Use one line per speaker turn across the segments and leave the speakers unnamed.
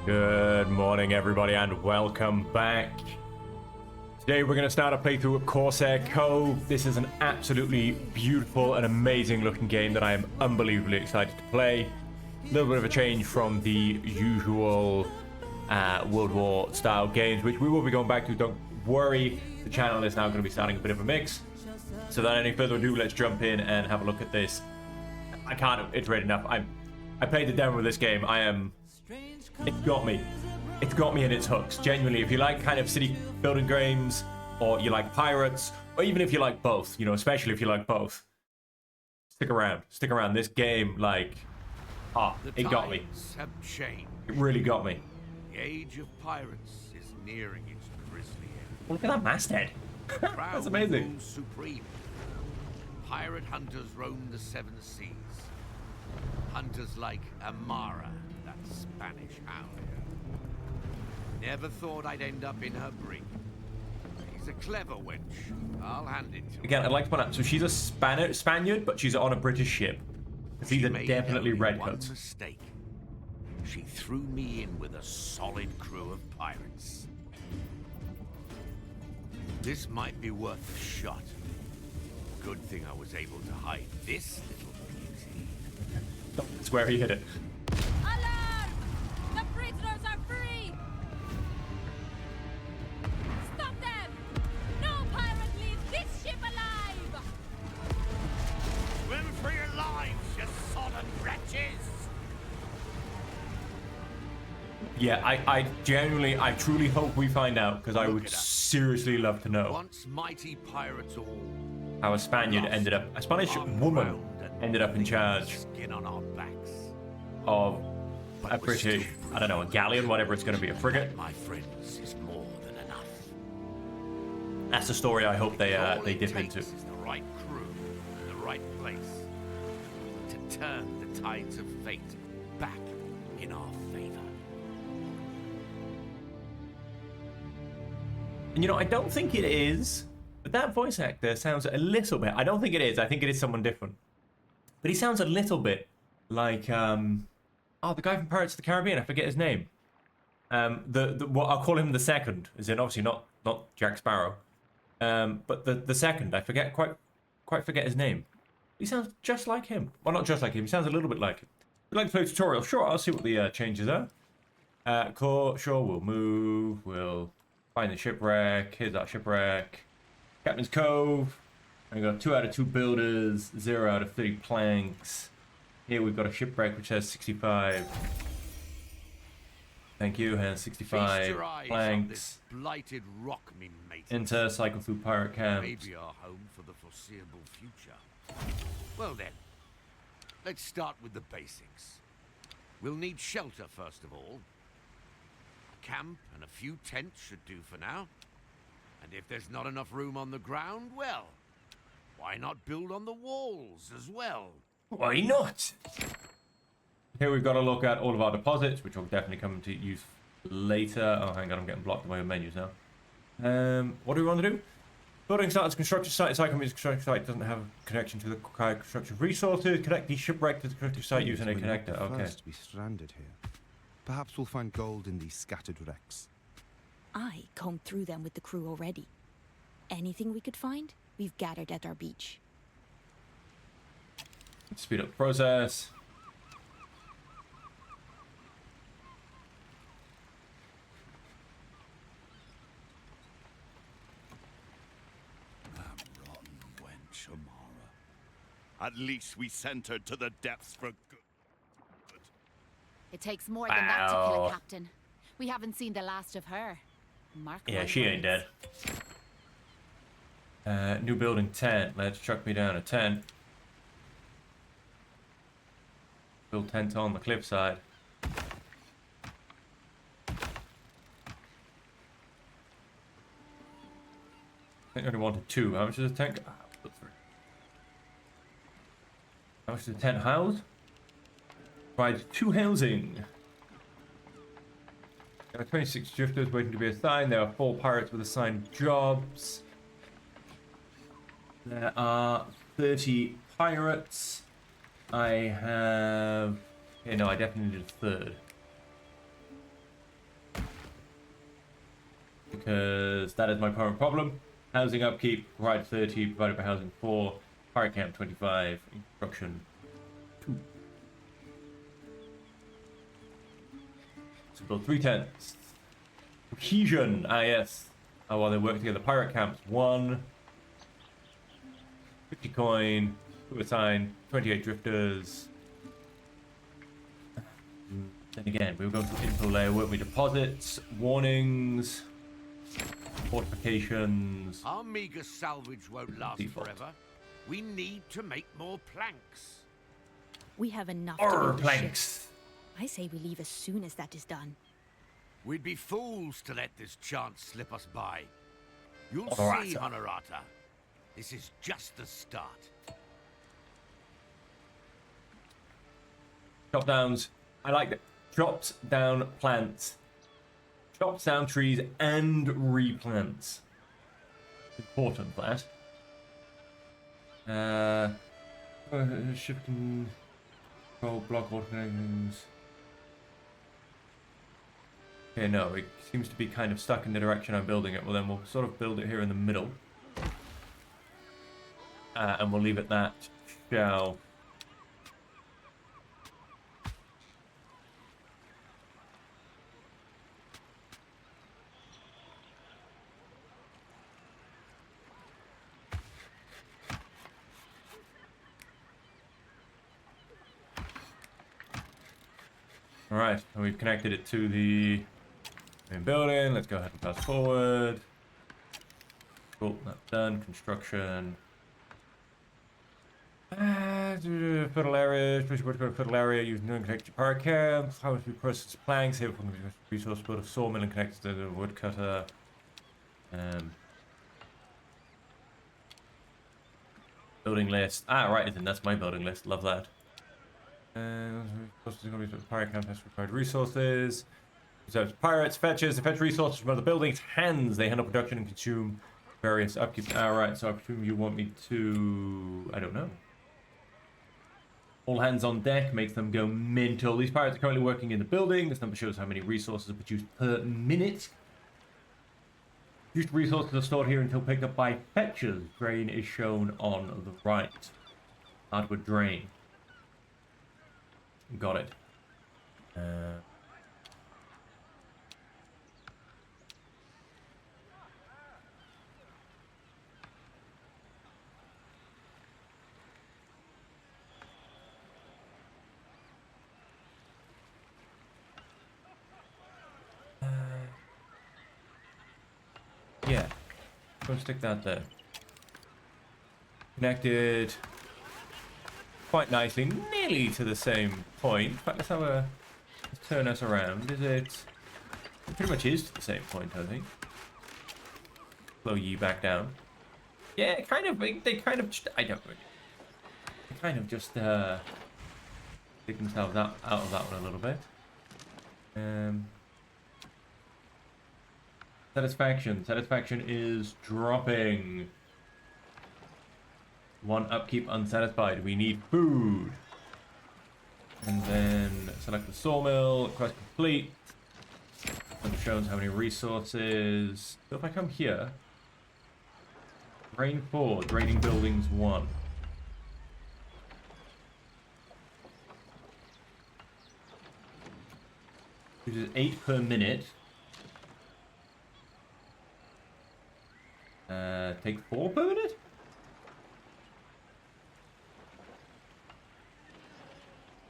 Good morning, everybody, and welcome back. Today we're going to start a playthrough of Corsair Cove. This is an absolutely beautiful and amazing looking game that I am unbelievably excited to play. A little bit of a change from the usual World War style games, which we will be going back to. Don't worry, the channel is now going to be starting a bit of a mix. So without any further ado, let's jump in and have a look at this. I can't iterate enough. I played the demo of this game. It's got me. It's got me in its hooks. Genuinely, if you like kind of city building games, or you like pirates, or even if you like both, you know, especially if you like both, stick around. Stick around. This game, it got me.
Have changed.
It really got me.
The age of pirates is nearing its grisly end.
Look at that masthead. That's amazing.
Rules supreme. Pirate hunters roam the seven seas. Hunters like Amara, that Spanish hound. Never thought I'd end up in her brig. She's a clever wench. I'll hand it to her.
Again, I'd like to point out, so she's a Spaniard, but she's on a British ship. These are definitely redcoats.
One mistake. She threw me in with a solid crew of pirates. This might be worth a shot. Good thing I was able to hide this little beauty.
That's where he hit it.
Alarm! The prisoners are free! Stop them! No pirate leaves this ship alive!
Swim for your lives, you sodden wretches!
Yeah, I truly hope we find out, because I would seriously love to know
Once mighty pirates all
how a Spaniard ended up, a Spanish woman ended up in charge
skin on our backs.
of a British, I don't know, a galleon, whatever it's going to be, a frigate.
My friends is more than enough.
That's the story I hope they
All it
dip
takes
into.
is the right crew in the right place to turn the tides of fate back in our favor.
And you know, I don't think it is, but that voice actor sounds a little bit, I don't think it is, I think it is someone different. But he sounds a little bit like, the guy from Pirates of the Caribbean, I forget his name. Well, I'll call him the second, as in obviously not Jack Sparrow. But the second, I quite forget his name. He sounds just like him. Well, not just like him, he sounds a little bit like him. Would you like to play a tutorial? Sure, I'll see what the changes are. Sure, we'll move, we'll find the shipwreck. Here's our shipwreck. Captain's Cove. And we've got 2 out of 2 builders, 0 out of 30 planks. Here we've got a shipwreck which has 65. Thank you, has 65 planks.
Blighted rock, me mate.
Enter, cycle through pirate camps.
Maybe our home for the foreseeable future. Well then, let's start with the basics. We'll need shelter first of all. A camp and a few tents should do for now. And if there's not enough room on the ground, well, why not build on the walls as well?
Why not? Here we've got to look at all of our deposits, which will definitely come into use later. Oh, hang on, I'm getting blocked by my menus now. What do we want to do? Building starts constructed site. Site company's constructed site doesn't have a connection to the construction resources. Connect the shipwreck to the constructed site using a connector. Okay.
First, we stranded here. Perhaps we'll find gold in these scattered wrecks.
I combed through them with the crew already. Anything we could find, we've gathered at our beach.
Speed up the process.
Rotten wench, Amara. At least we sent her to the depths for good.
It takes more than that to kill a captain. We haven't seen the last of her. Mark
Yeah,
my
she ain't
words.
dead. New building tent. Let's chuck me down a tent. Build tent on the cliffside. I think I only wanted 2. How much is a tent? How much does a tent house? Provides 2 housing. There are 26 drifters waiting to be assigned. There are 4 pirates with assigned jobs. There are 30 pirates. I have... Okay, no, I definitely need a third. because that is my current problem. Housing upkeep, provide 30, provided by housing 4, pirate camp 25, construction 2. So build 3 tents. Cohesion, yes. Oh, while they work together. Pirate camps 1. 50 coin, 2 assign, 28 drifters. Then again, we were going to info layer, weren't we? Deposits, warnings, fortifications.
Our meager salvage won't last
Default.
forever. We need to make more planks.
We have enough to
Or
build a ship.
planks.
I say we leave as soon as that is done.
We'd be fools to let this chance slip us by. You'll
Honorata.
see, Honorata. This is just the start.
Chop downs. I like that. Chops down plants. Chops down trees and replants. Important that. Ship can control block water connections. Okay, no, it seems to be kind of stuck in the direction I'm building it. Well, then we'll sort of build it here in the middle. And we'll leave it that. Shall. Alright, and we've connected it to the main building. Let's go ahead and fast forward. Cool, that's done. Construction. Fertile area, especially what's going to fertile area, using unconnected power camps. How much we process planks, here from the resource build a sawmill and connect to the woodcutter. Building list. Ah, right, isn't that's my building list. Love that. Pirate camp has required resources. So pirates, fetches, they fetch resources from other buildings. Hands, they handle production and consume various upkeep. Alright, so I presume you want me to... I don't know. All hands on deck makes them go mental. These pirates are currently working in the building. This number shows how many resources are produced per minute. Produced resources are stored here until picked up by fetchers. Drain is shown on the right. Hardwood drain. Got it. Yeah. Go stick that there. Connected quite nicely, nearly to the same point. In fact, let's turn us around. Is it? It pretty much is to the same point, I think. Slow ye back down. Yeah, kind of. They kind of. I don't really. They kind of just dig themselves out of that one a little bit. Satisfaction. Satisfaction is dropping. 1 upkeep unsatisfied. We need food. And then select the sawmill. Quest complete. And it shows how many resources. So if I come here, drain 4, draining buildings 1. Uses 8 per minute. Take 4 per minute?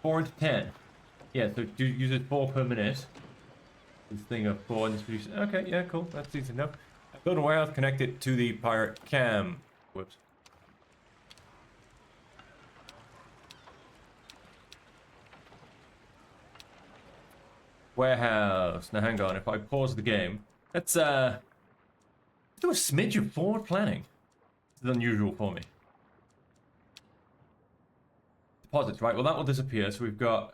Four into 10. Yeah, so use it 4 per minute. This thing of 4 and this produces. Okay, yeah, cool. That's easy enough. I built a warehouse connected to the pirate cam. Whoops. Warehouse. Now hang on, if I pause the game, let's do a smidge of forward planning. This is unusual for me. Deposits, right? Well, that will disappear. So we've got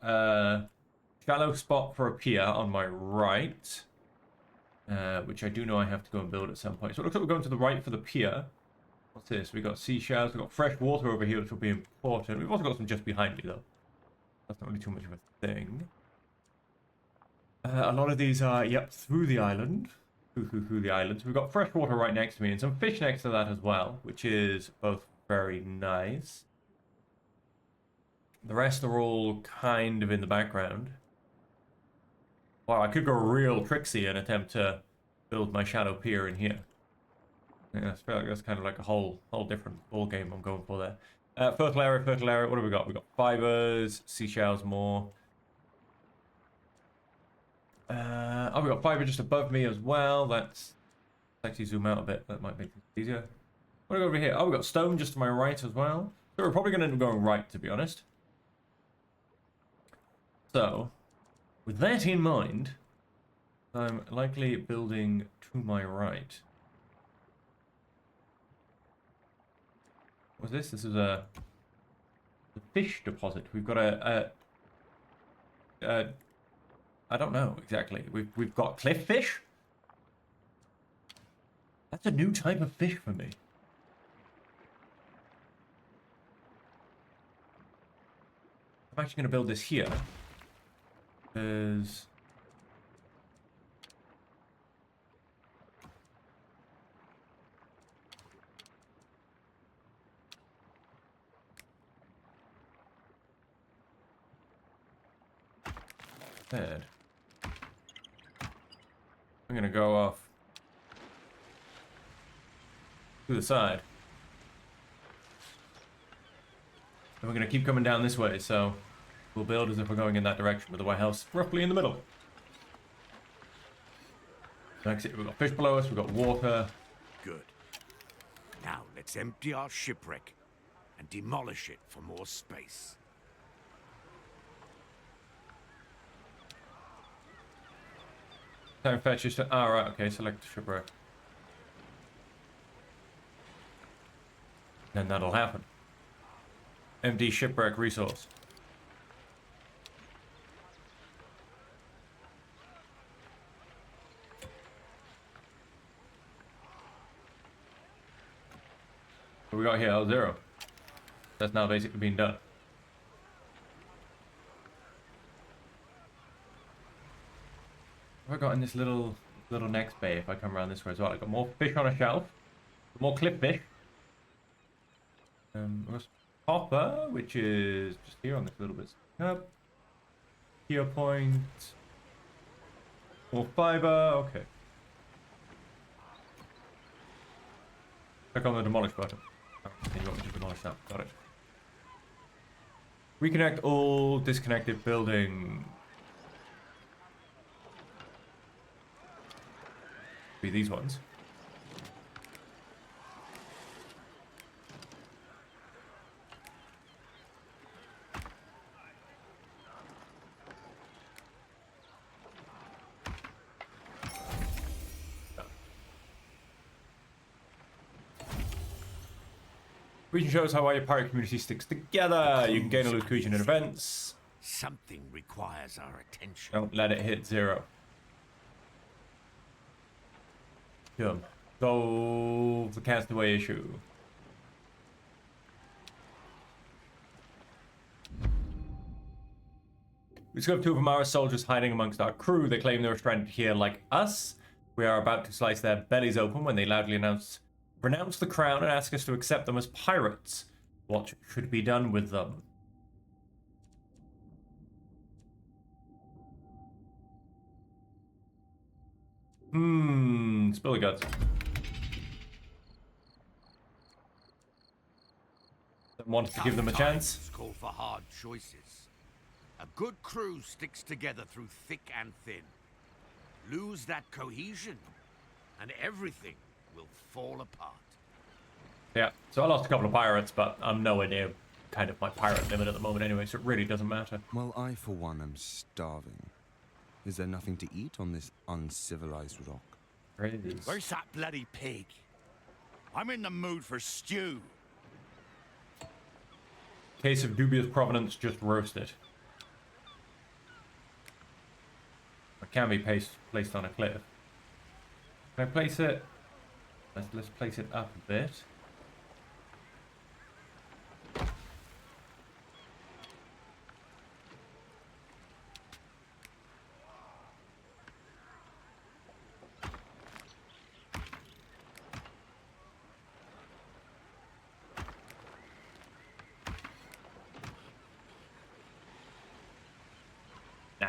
shallow spot for a pier on my right, which I do know I have to go and build at some point. So it looks like we're going to the right for the pier. What's this? We've got seashells. We've got fresh water over here, which will be important. We've also got some just behind me, though. That's not really too much of a thing. A lot of these are, yep, through the island. through the islands. We've got fresh water right next to me and some fish next to that as well, which is both very nice. The rest are all kind of in the background. Wow, I could go real tricksy and attempt to build my shadow pier in here. Yeah, I feel like that's kind of like a whole different ball game I'm going for there. Fertile area. What have we got? We got fibers, seashells, more. Oh, we got fiber just above me as well. Let's actually zoom out a bit. That might make it easier. What do we got over here? Oh, we got stone just to my right as well. So we're probably going to end up going right, to be honest. So, with that in mind, I'm likely building to my right. What's this? This is a fish deposit. We've got I don't know exactly. We've got cliff fish. That's a new type of fish for me. I'm actually going to build this here. Because bed. I'm gonna go off to the side. And we're gonna keep coming down this way, so we'll build as if we're going in that direction with the White House roughly in the middle. Next, we've got fish below us, we've got water.
Good. Now let's empty our shipwreck and demolish it for more space.
Time fetch is to. Ah, right, okay, select shipwreck. Then that'll happen. Empty shipwreck resource. What we got here? Oh, 0. That's now basically being done. What have I got in this little next bay if I come around this way as well? I got more fish on a shelf. More cliff fish. We've got copper, which is just here on this little bit. Up. Here point. More fiber. Okay. Click on the demolish button. You want me to demolish that? Got it. Reconnect all disconnected building. Be these ones. Region shows how well your pirate community sticks together. You can gain a location in events.
Something requires our attention.
Don't let it hit 0. Dumb. Solve the castaway issue. We discovered 2 of Amara's soldiers hiding amongst our crew. They claim they were stranded here like us. We are about to slice their bellies open when they loudly renounce the crown and ask us to accept them as pirates. What should be done with them? Spill the guts. Wanted to give them a chance.
Call for hard choices. A good crew sticks together through thick and thin. Lose that cohesion, and everything will fall apart.
Yeah, so I lost a couple of pirates, but I'm nowhere near kind of my pirate limit at the moment anyway, so it really doesn't matter.
Well, I, for one, am starving. Is there nothing to eat on this uncivilized rock?
Where's that bloody pig? I'm in the mood for stew.
Case of dubious provenance, just roast it. It can be placed on a cliff. Can I place it? Let's place it up a bit.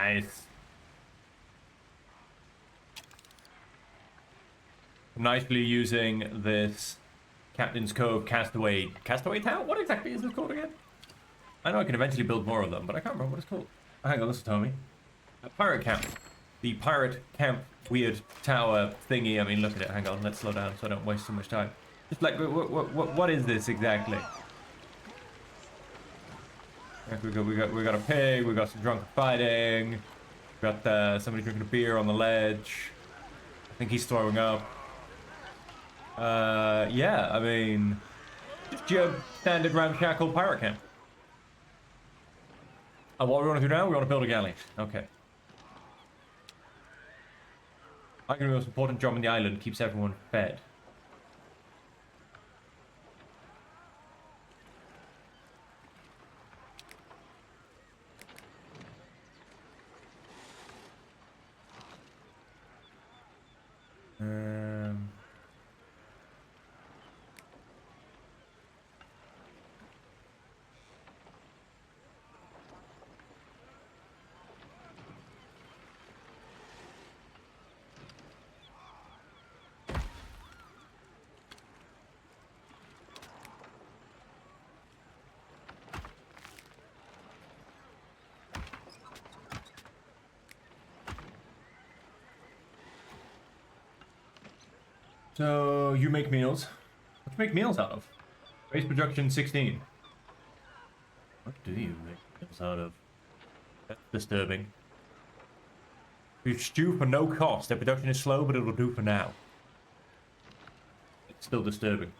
Nice. Nicely using this Captain's Cove Castaway Tower? What exactly is this called again? I know I can eventually build more of them, but I can't remember what it's called. Oh, hang on, this will tell me. A pirate camp. The pirate camp weird tower thingy. I mean, look at it. Hang on, let's slow down so I don't waste too much time. Just like, what is this exactly? We got a pig. We got some drunken fighting. We got somebody drinking a beer on the ledge. I think he's throwing up. Yeah, I mean, just your standard ramshackle pirate camp. Oh, what we want to do now? We want to build a galley. Okay. I think the most important job on the island keeps everyone fed. So, you make meals. What do you make meals out of? Base production 16. What do you make meals out of? That's disturbing. We stew for no cost. Their production is slow, but it'll do for now. It's still disturbing.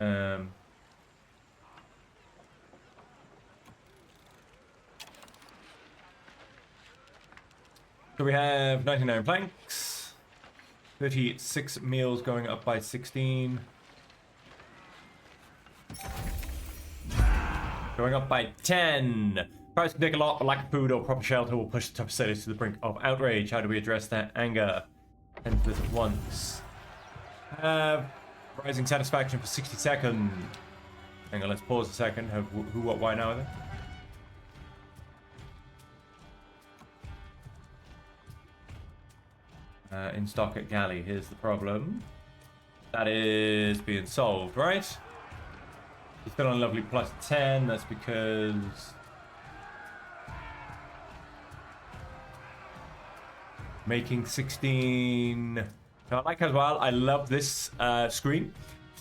So we have 99 planks. 36 meals going up by 16. Going up by 10. Price can take a lot, but lack of food or proper shelter will push the top cities to the brink of outrage. How do we address that anger? And this at once. Rising satisfaction for 60 seconds. Hang on, let's pause a second. Who, what, why now? Are they? In stock at galley. Here's the problem. That is being solved, right? He's still on a lovely plus 10. That's because making 16. I like as well. I love this screen.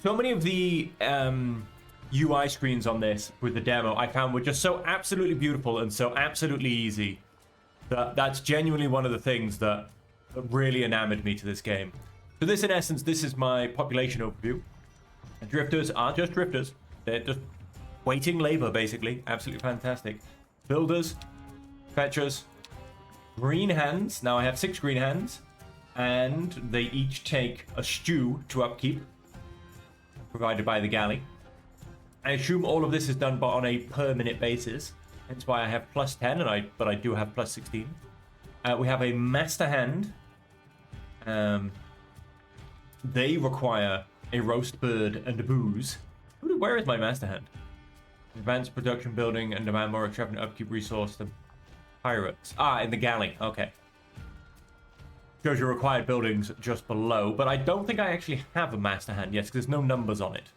So many of the UI screens on this with the demo I found were just so absolutely beautiful and so absolutely easy. That's genuinely one of the things that really enamored me to this game. So this, in essence, this is my population overview. Drifters aren't just drifters. They're just waiting labor, basically. Absolutely fantastic. Builders, fetchers, green hands. Now I have 6 green hands. And they each take a stew to upkeep, provided by the galley. I assume all of this is done on a per minute basis. Hence why I have plus 10, but I do have plus 16. We have a master hand. They require a roast bird and a booze. Where is my master hand? Advanced production building and demand more extravagant upkeep resource than pirates. Ah, in the galley. Okay. Shows your required buildings just below, but I don't think I actually have a master hand yet because there's no numbers on it.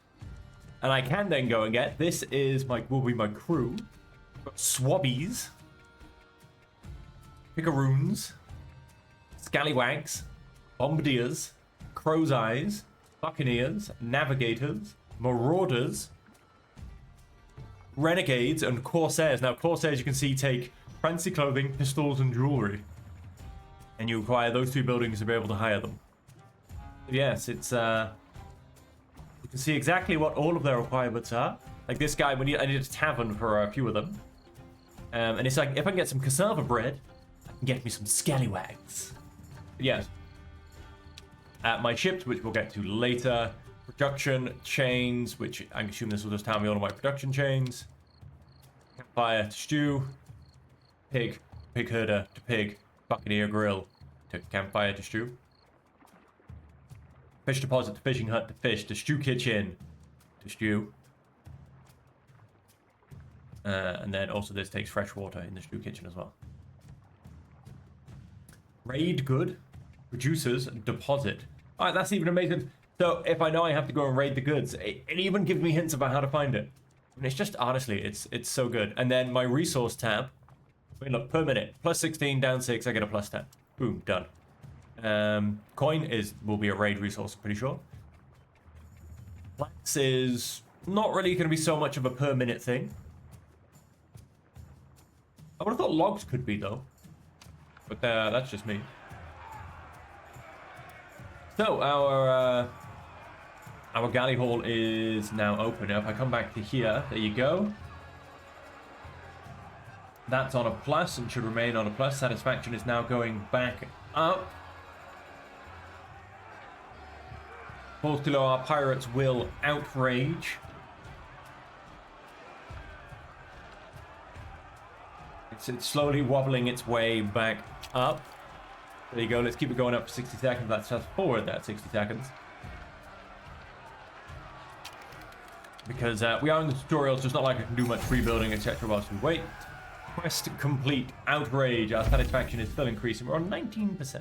And I can then go and get, this is will be my crew. Got swabbies. Picaroons. Scallywags. Bombardiers. Crow's Eyes. Buccaneers. Navigators. Marauders. Renegades and Corsairs. Now, Corsairs, you can see, take fancy clothing, pistols, and jewelry. And you require those 2 buildings to be able to hire them. Yes, it's, you can see exactly what all of their requirements are. Like this guy, I need a tavern for a few of them. And it's like, if I can get some cassava bread, I can get me some scallywags. But yes. My ships, which we'll get to later. Production chains, which I assume this will just tell me all of my production chains. Campfire to stew. Pig herder to pig. Buccaneer grill to campfire to stew. Fish deposit to fishing hut to fish to stew kitchen to stew. And then also this takes fresh water in the stew kitchen as well. Raid good. Producers deposit. Alright, that's even amazing. So if I know I have to go and raid the goods, it even gives me hints about how to find it. And it's just, honestly, it's so good. And then my resource tab. I mean, look, per minute. Plus 16, down 6, I get a plus 10. Boom, done. Coin will be a raid resource, I'm pretty sure. Plants is not really going to be so much of a per minute thing. I would have thought logs could be, though. But that's just me. So, our galley hall is now open. Now, if I come back to here, there you go. That's on a plus and should remain on a plus. Satisfaction is now going back up. Falls too low, our pirates will outrage. It's slowly wobbling its way back up. There you go, let's keep it going up for 60 seconds. That's fast forward that 60 seconds. Because we are in the tutorial, so it's not like I can do much rebuilding, etc. whilst we wait. Quest complete. Outrage. Our satisfaction is still increasing. We're on 19%.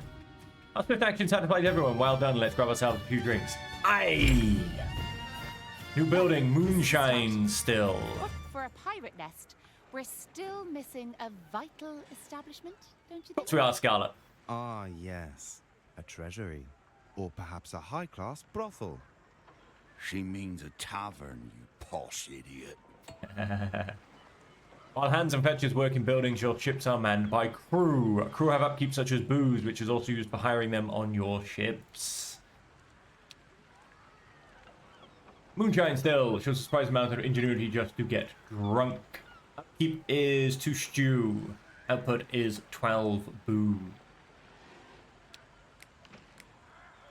Our swift action satisfies everyone. Well done. Let's grab ourselves a few drinks. Aye! New building. Moonshine still.
But for a pirate nest, we're still missing a vital establishment, don't you think?
So we are, Scarlet.
Ah, yes. A treasury. Or perhaps a high-class brothel.
She means a tavern, you posh idiot.
While hands and fetchers work in buildings, your ships are manned by crew. Crew have upkeep such as booze, which is also used for hiring them on your ships. Moonshine still shows a surprising amount of ingenuity just to get drunk. Upkeep is 2 stew. Output is 12 booze.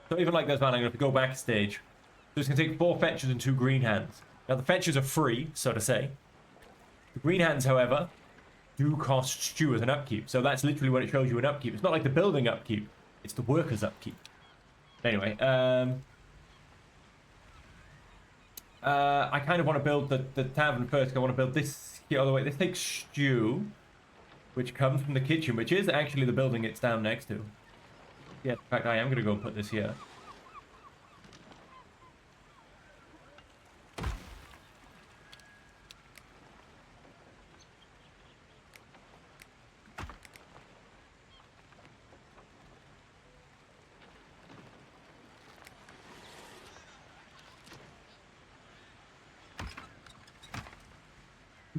So even like this, man, I'm going to go back a stage. So it's going to take 4 fetchers and 2 green hands. Now the fetchers are free, so to say. The green hands, however, do cost stew as an upkeep. So that's literally what it shows you an upkeep. It's not like the building upkeep. It's the workers upkeep. Anyway, I kind of want to build the tavern first. I want to build this here all the way. This takes stew, which comes from the kitchen, which is actually the building it's down next to. Yeah, in fact, I am going to go and put this here.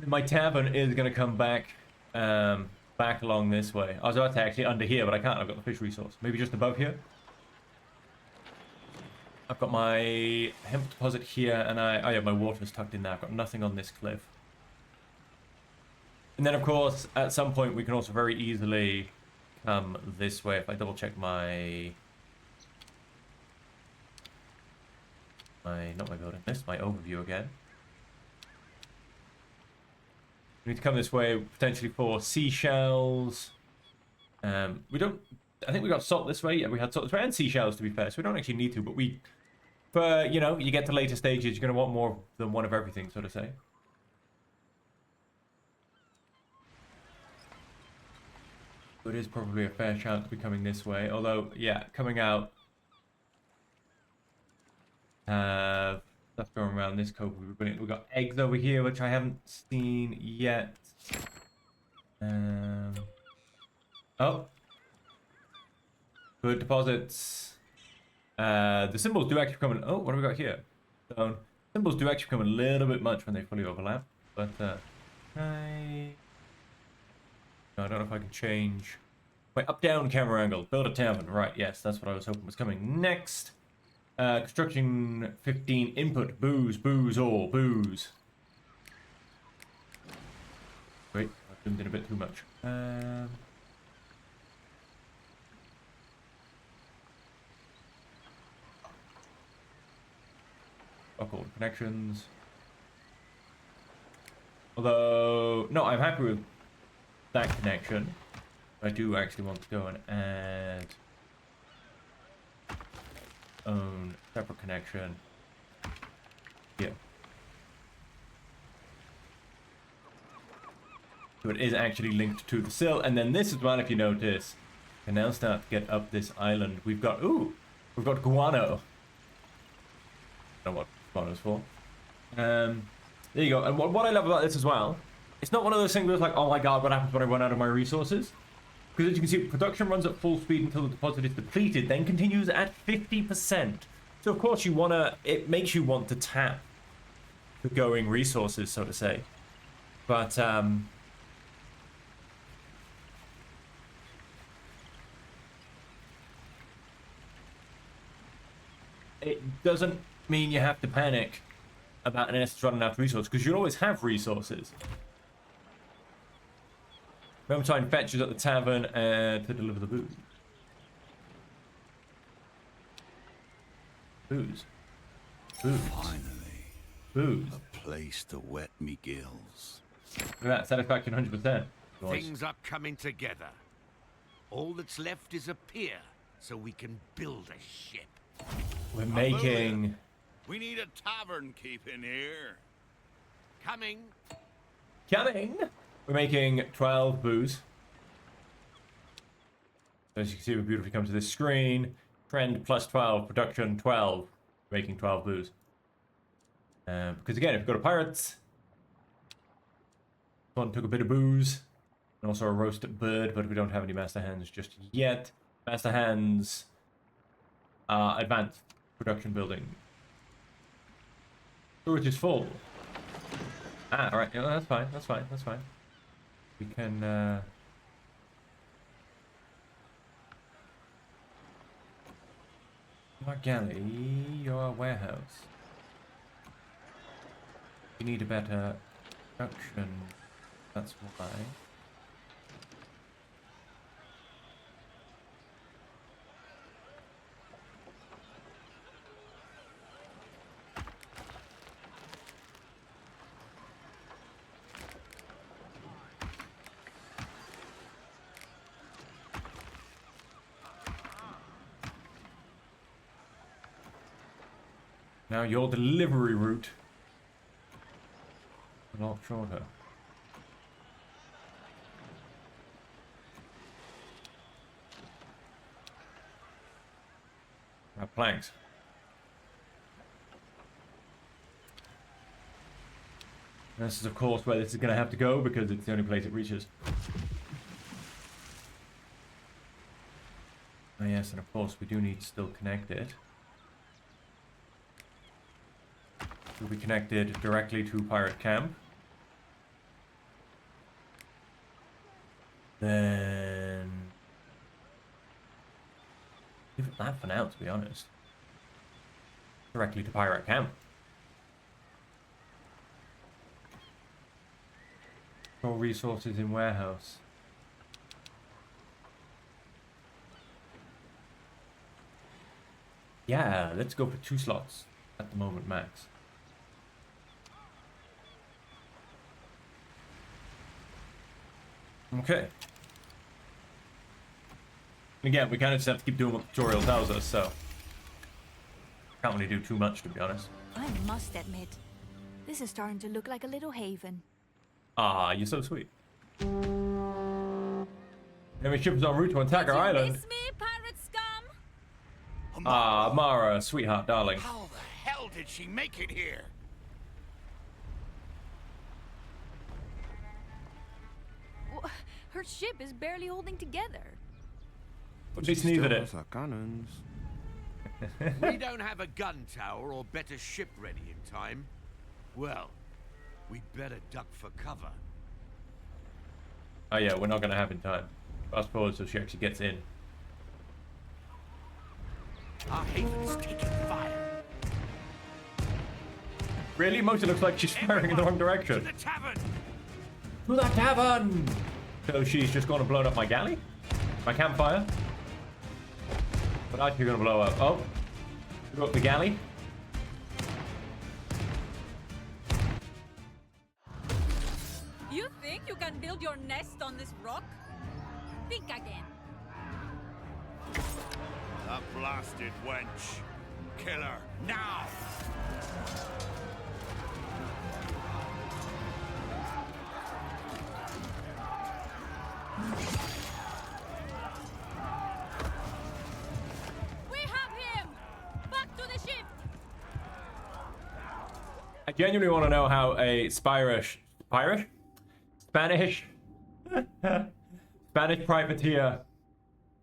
My tavern is going to come back back along this way. I was about to actually under here, but I can't. I've got the fish resource. Maybe just above here. I've got my hemp deposit here, and I have my water's tucked in there. I've got nothing on this cliff. And then, of course, at some point, we can also very easily come this way. If I double check my not my building list, my overview again. We need to come this way, potentially for seashells. We don't... I think we got salt this way. Yeah, we had salt this way and seashells, to be fair. So we don't actually need to, but we... For, you know, you get to later stages, you're going to want more than one of everything, so to say. So it is probably a fair shout to be coming this way. Although, yeah, coming out... Stuff going around this cove would be brilliant. We've got eggs over here, which I haven't seen yet. Oh. Good deposits. The symbols do actually come in... Oh, what have we got here? So, symbols do actually come a little bit much when they fully overlap. But, No, I don't know if I can change... Wait, up-down camera angle. Build a tavern. Right, yes, that's what I was hoping was coming next. Construction 15 input booze, all booze. Wait, I zoomed in a bit too much. Fuck all the connections. Although, no, I'm happy with that connection. I do actually want to go and add own separate connection. Yeah. So it is actually linked to the sill, and then this is one, if you notice, And now start to get up this island. We've got guano. I don't know what guano's for. There you go. And what I love about this as well, it's not one of those things where it's like, oh my god, what happens when I run out of my resources? Because as you can see, production runs at full speed until the deposit is depleted, then continues at 50%. So of course it makes you want to tap the going resources, so to say. But it doesn't mean you have to panic about an S running out of resources, because you'll always have resources. Remember, time fetches at the tavern to deliver the booze. Booze. Booze.
Finally,
Booze.
a place to wet me gills.
Look at that, satisfaction 100%.
Things are coming together. All that's left is a pier, so we can build a ship.
We're making...
We need a tavern keep in here.
Coming.
We're making 12 booze. As you can see, we beautifully come to this screen. Trend plus 12, production 12. Making 12 booze. Because again, if you go to pirates, one took a bit of booze. And also a roasted bird, but we don't have any master hands just yet. Master hands, advanced production building. Storage is full. Alright, yeah, that's fine, that's fine, that's fine. We can, your galley, your warehouse. You need a better production, that's why. Now your delivery route is a lot shorter. Planks. This is of course where this is going to have to go because it's the only place it reaches. Oh yes, and of course we do need to still connect it. Will be connected directly to Pirate Camp. Then leave it that for now, to be honest. Directly to Pirate Camp. Store resources in warehouse. Yeah, let's go for 2 slots at the moment, max. Okay. Again, we kind of just have to keep doing what the tutorial tells us, so can't really do too much, to be honest.
I must admit, this is starting to look like a little haven.
Ah, you're so sweet. Enemy ship is en route to attack our island.
Miss me, pirate scum?
Ah, Mara, sweetheart, darling.
How the hell did she make it here?
Her ship is barely holding together.
At least neither did.
Our cannons.
We don't have a gun tower or better ship ready in time. Well, we'd better duck for cover.
Oh yeah, we're not gonna have in time. Fast forward so she actually gets in.
Our haven's taking fire.
Really? Mostly looks like she's firing in the wrong
To
direction.
the tavern!
To the tavern! So she's just gonna blow up my galley? My campfire? But actually gonna blow up. Oh! Blew up the galley.
You think you can build your nest on this rock? Think again.
That blasted wench. Kill her, now!
genuinely want to know how a Spanish privateer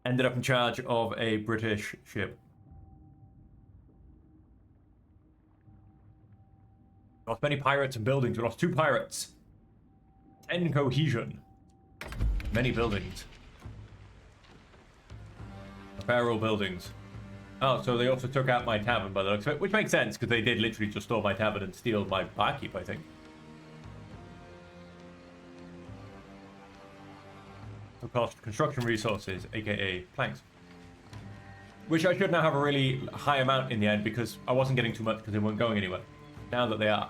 ended up in charge of a British ship. Lost many pirates and buildings. We lost 2 pirates. 10 cohesion. Many buildings. Barrel buildings. Oh, so they also took out my tavern by the looks of it, which makes sense because they did literally just steal my tavern and steal my barkeep, I think. So cost construction resources, aka planks. Which I should now have a really high amount in the end because I wasn't getting too much because they weren't going anywhere. Now that they are.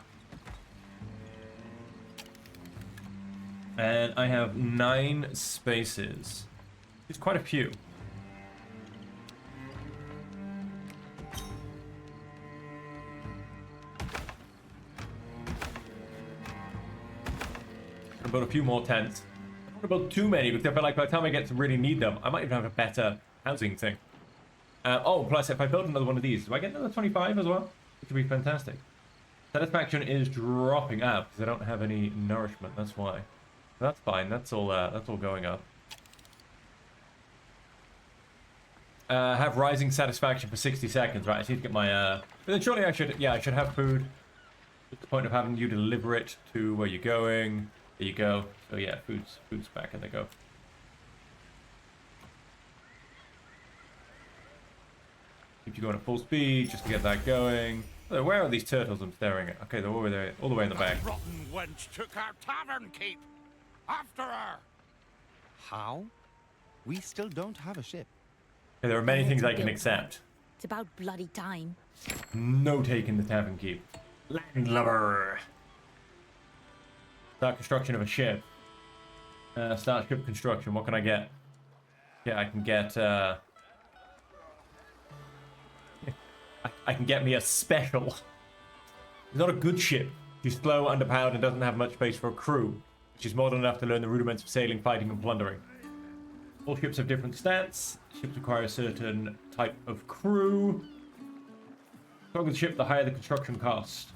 And I have 9 spaces. It's quite a few. I'm gonna build a few more tents. I don't want to build too many because I feel like by the time I get to really need them, I might even have a better housing thing. Oh, plus if I build another one of these, do I get another 25 as well? Which would be fantastic. Satisfaction is dropping up because I don't have any nourishment. That's why. That's fine. That's all going up. Have rising satisfaction for 60 seconds. Right, I need to get my. But then surely I should. Yeah, I should have food. What's the point of having you deliver it to where you're going? There you go. So yeah, food's back, and they go. Keep you going at full speed just to get that going. Oh, where are these turtles I'm staring at? Okay, they're all the way in the back.
That rotten wench took our tavern keep. After her.
How? We still don't have a ship.
Okay, there are many things I can accept.
It's about bloody time.
No taking the tavern keep. Landlubber. Start construction of a ship. Start ship construction. What can I get? Yeah, I can get. I can get me a special. It's not a good ship. She's slow, underpowered, and doesn't have much space for a crew. She's more than enough to learn the rudiments of sailing, fighting, and plundering. All ships have different stats. Ships require a certain type of crew. The stronger the ship, the higher the construction cost.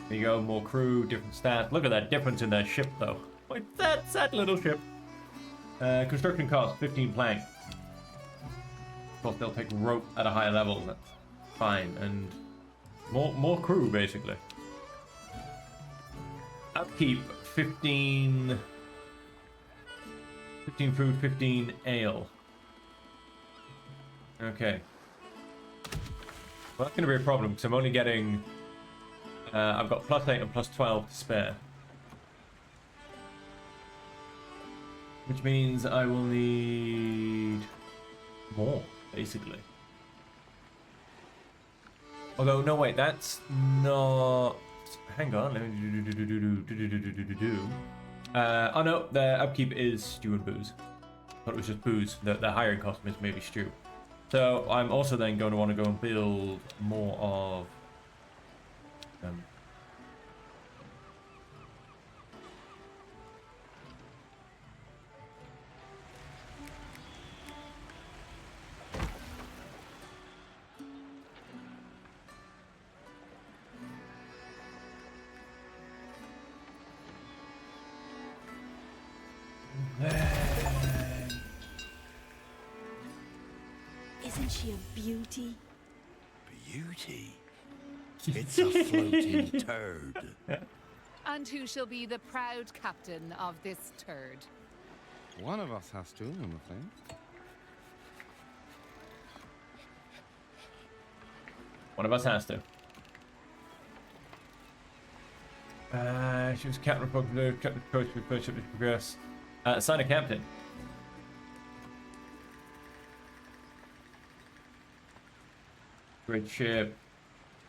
There you go, more crew, different stats. Look at that difference in their ship, though. Like that sad little ship. Construction cost, 15 plank. Of course, they'll take rope at a higher level. That's fine, and more crew, basically. Upkeep, 15 food, 15 ale. Okay. Well, that's going to be a problem, because I'm only getting... I've got +8 and +12 to spare. Which means I will need... more, basically. Although, no, wait, that's not... Hang on, let me do. Oh no, the upkeep is stew and booze. I thought it was just booze. The hiring cost is maybe stew. So I'm also then going to want to go and build more of...
Isn't she a beauty?
Beauty. It's a floating turd.
And who shall be the proud captain of this turd?
One of us has to, I'm afraid.
One of us has to. She was captain of the captain of coach with first ship to progress. Assign a captain. Great ship.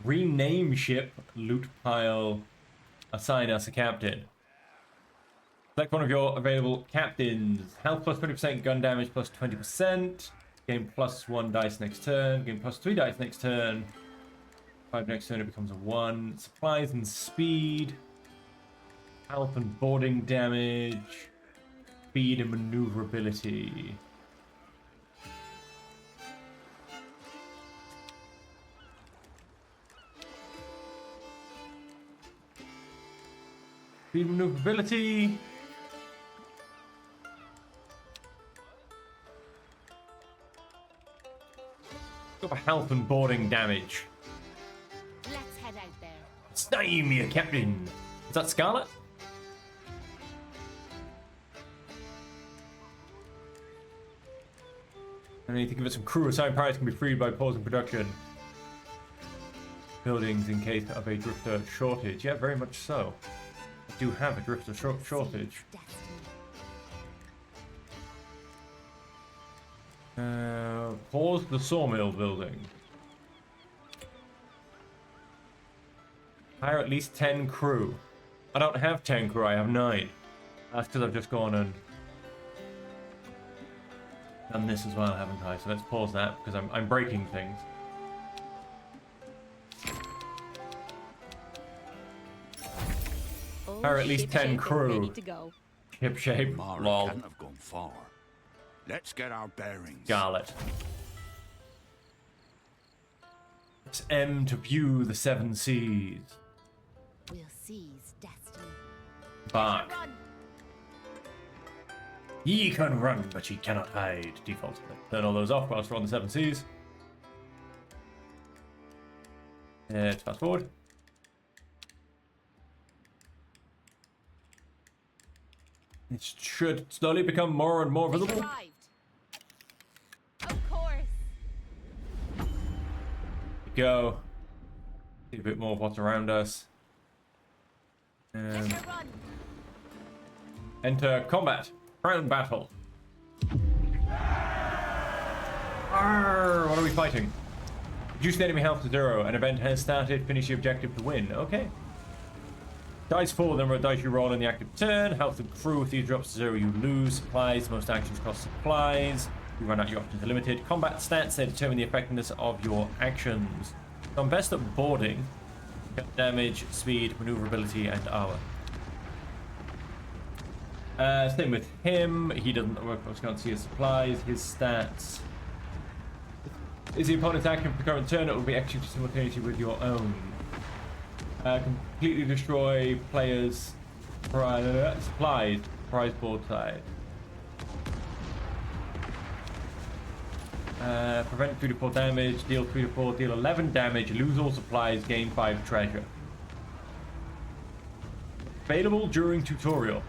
Rename ship. Loot pile. Assign us a captain. Select one of your available captains. Health plus 20%, gun damage plus 20%. Gain +1 dice next turn. Gain +3 dice next turn. 5 next turn, it becomes a 1. Supplies and speed. Health and boarding damage. Speed and maneuverability. Speed maneuverability. Go for health and boarding damage.
Let's head out there.
Stymie, Captain. Is that Scarlet? And you think of it, some crew assigned pirates can be freed by pausing production. Buildings in case of a drifter shortage. Yeah, very much so. I do have a drifter shortage. Pause the sawmill building. Hire at least 10 crew. I don't have 10 crew, I have 9. That's because I've just gone and done this as well, haven't I? So let's pause that because I'm breaking things. Hire at least 10 crew. Ship shape.
Mara
Lol.
can't have gone far. Let's get our bearings.
Scarlet. It's M to view the 7 seas.
We'll seize destiny.
Bark. Ye can run, but ye cannot hide. Default. Turn all those off whilst we're on the 7 seas. Let's fast forward. It should slowly become more and more visible.
Arrived. Of course.
Go. See a bit more of what's around us.
Let her run.
Enter combat. Crown battle. Arr, what are we fighting? Reduce the enemy health to 0. An event has started. Finish the objective to win. Okay. Dice fall, the number of dice you roll in the active turn. Health and crew, if these drops to 0, you lose. Supplies, most actions cost supplies. You run out, your options are limited. Combat stats, they determine the effectiveness of your actions. So I'm best at boarding. Damage, speed, maneuverability, and armor. Same with him. He doesn't work, I can't see his supplies, his stats. Is the opponent's action for the current turn, it will be executed simultaneously with your own. Completely destroy players' supplies, prize board side. Prevent 3 to 4 damage, deal 3 to 4, deal 11 damage, lose all supplies, gain 5 treasure. Available during tutorial.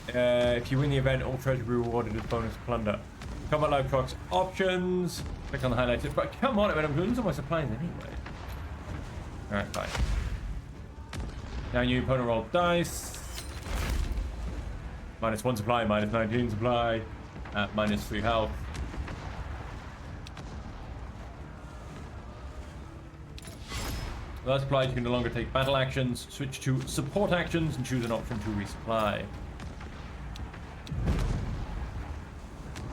If you win the event, all treasure will be rewarded as bonus plunder. Combat live trucks options. Click on the highlighted. But come on, I mean, I'm losing my supplies anyway. Alright, fine. Now your opponent roll dice. -1 supply, -19 supply, -3 health. Without supplies, you can no longer take battle actions. Switch to support actions and choose an option to resupply.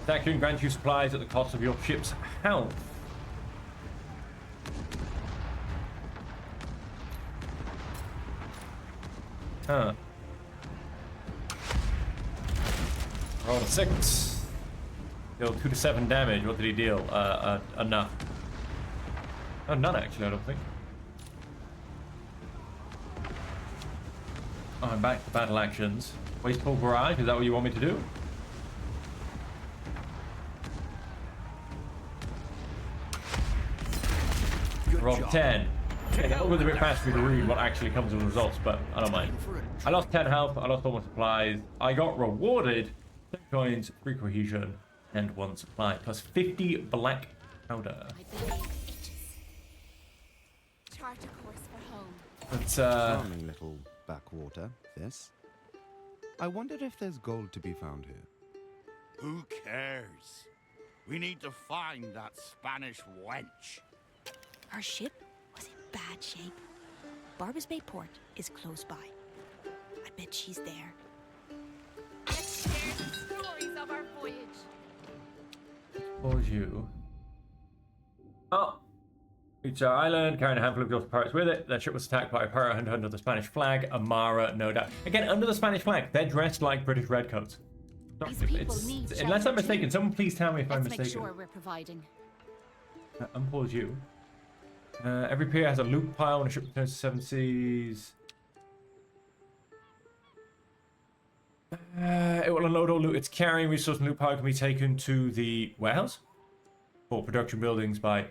This action grants you supplies at the cost of your ship's health. Huh. Roll a 6. Deal 2 to 7 damage. What did he deal? Enough. Oh, none actually, I don't think. Oh, I'm back to battle actions. Wasteful barrage, is that what you want me to do? Roll 10. Okay, that was a bit fast for me to read what actually comes with the results, but I don't mind. I lost 10 health, I lost all my supplies. I got rewarded 10 coins, 3 cohesion, and 1 supply, plus 50 black powder.
I believe itches. Chart a course for home.
But,
Charming little backwater, this. I wondered if there's gold to be found here.
Who cares? We need to find that Spanish wench.
Our ship was in bad shape. Barbas Bay Port is close by. I bet she's there.
Let's share the stories of our voyage.
what was you? Oh. Reached our island, carrying a handful of Ghost pirates with it. Their ship was attacked by a pirate hunter under the Spanish flag. Amara, no doubt. Again, under the Spanish flag, they're dressed like British redcoats.
These people need
Unless I'm
shelter
mistaken,
too.
someone please tell me if I'm
Let's make
mistaken.
sure we're providing.
Unpause you. Every pier has a loot pile when a ship returns to 7 seas. It will unload all loot it's carrying. Resource and loot pile can be taken to the warehouse for production buildings by...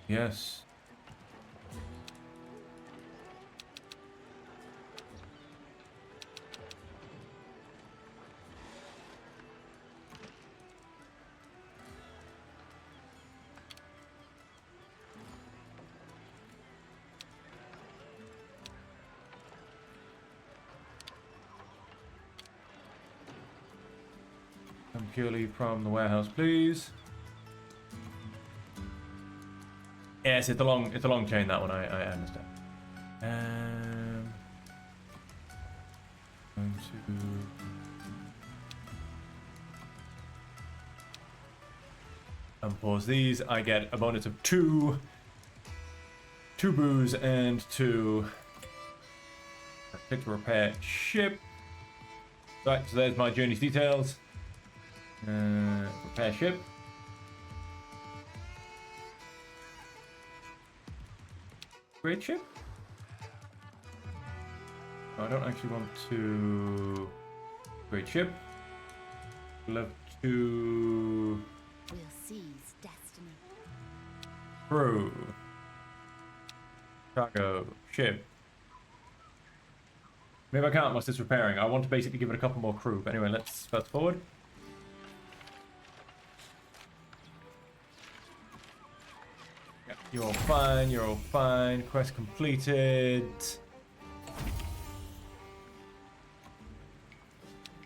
Yes. Come purely from the warehouse, please. Yes, it's a long chain, that one. I understand. Going to unpause these. I get a bonus of 2 booze and 2. Click to repair ship. Right, so there's my journey's details. Repair ship. Great ship? No, I don't actually want to... Great ship. Love to...
We'll seize destiny.
Crew. Cargo. Ship. Maybe I can't whilst it's repairing. I want to basically give it a couple more crew. But anyway, let's fast forward. You're all fine, you're all fine. Quest completed.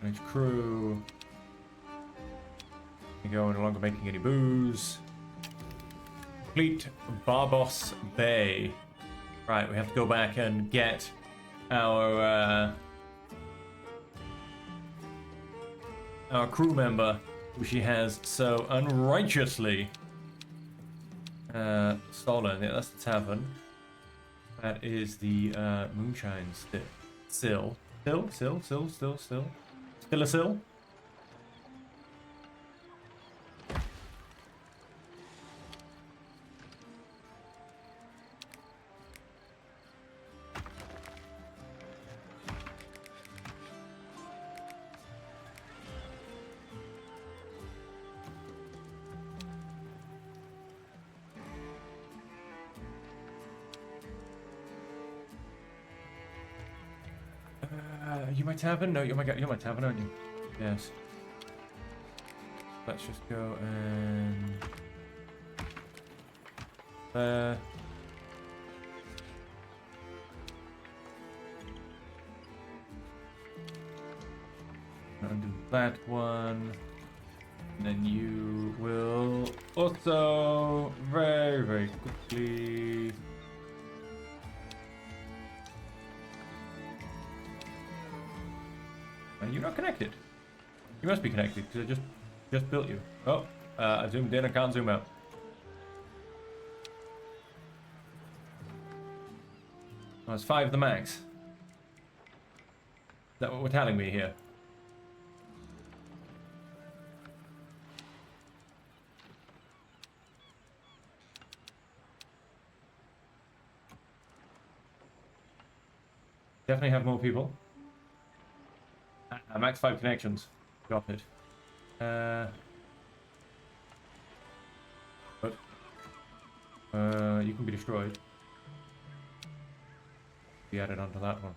Manage crew. You go, no longer making any booze. Complete Barbos Bay. Right, we have to go back and get our crew member, who she has so unrighteously stolen. Yeah, that's the tavern. That is the moonshine still a sill. You my tavern? No, you're my tavern, aren't you? Yes. Let's just go and there. Undo that one. And then you will also very, very quickly. You're not connected. You must be connected because I just built you. Oh, I zoomed in. I can't zoom out. Oh, it's 5 the max. Is that what we're telling me here? Definitely have more people. Max 5 connections. Got it. But you can be destroyed. Be added onto that one.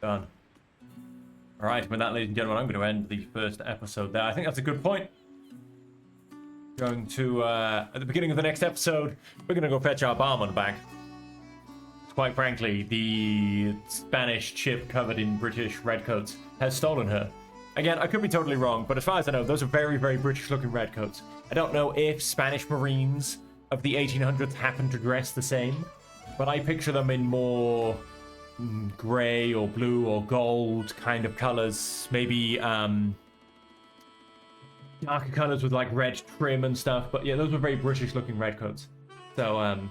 Done. Alright, with that, ladies and gentlemen, I'm going to end the first episode there. I think that's a good point. Going to, at the beginning of the next episode, we're going to go fetch our barman back. Quite frankly, the Spanish ship covered in British redcoats has stolen her. Again, I could be totally wrong, but as far as I know, those are very, very British-looking redcoats. I don't know if Spanish Marines of the 1800s happen to dress the same, but I picture them in more grey or blue or gold kind of colors, maybe darker colors with like red trim and stuff. But yeah, those were very British looking redcoats. So I'm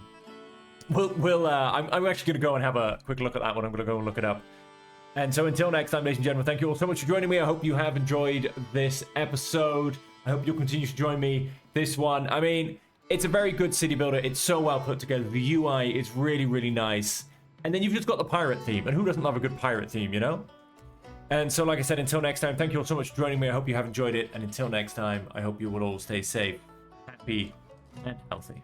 actually gonna go and have a quick look at that one. I'm gonna go and look it up. And so until next time, ladies and gentlemen, thank you all so much for joining me. I hope you have enjoyed this episode. I hope you'll continue to join me this one. I mean, it's a very good city builder. It's so well put together. The UI is really, really nice. And then you've just got the pirate theme. And who doesn't love a good pirate theme, you know? And so, like I said, until next time, thank you all so much for joining me. I hope you have enjoyed it. And until next time, I hope you will all stay safe, happy, and healthy.